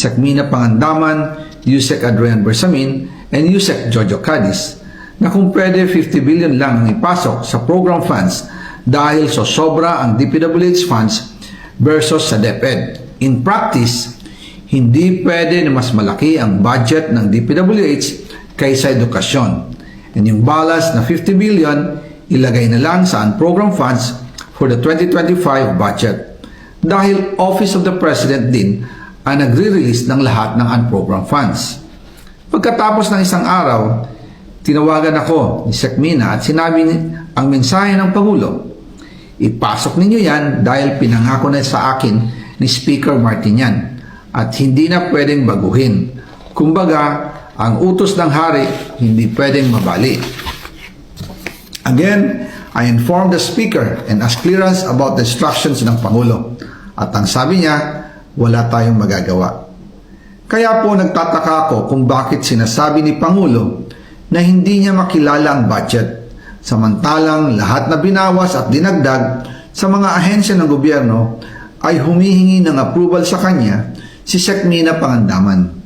Sekmina Pangandaman, Yusek Adrian Bersamin, and Yusek Jojo Cadiz na kung pwede 50 billion lang ang ipasok sa program funds dahil so sobra ang DPWH funds versus sa DepEd. In practice, hindi pwede na mas malaki ang budget ng DPWH kaysa edukasyon. And yung balance na 50 billion, ilagay na lang sa program funds for the 2025 budget. Dahil Office of the President din ang nagre-release ng lahat ng unprogrammed funds. Pagkatapos ng isang araw, tinawagan ako ni Sekmina at sinabi ang mensahe ng Pangulo. Ipasok ninyo yan dahil pinangako na sa akin ni Speaker Martinian at hindi na pwedeng baguhin. Kumbaga, ang utos ng hari hindi pwedeng mabali. Again, I informed the Speaker and asked clearance about the instructions ng Pangulo. At ang sabi niya, wala tayong magagawa. Kaya po nagtataka ako kung bakit sinasabi ni Pangulo na hindi niya makilala ang budget, samantalang lahat na binawas at dinagdag sa mga ahensya ng gobyerno ay humihingi ng approval sa kanya si Sekmina Pangandaman.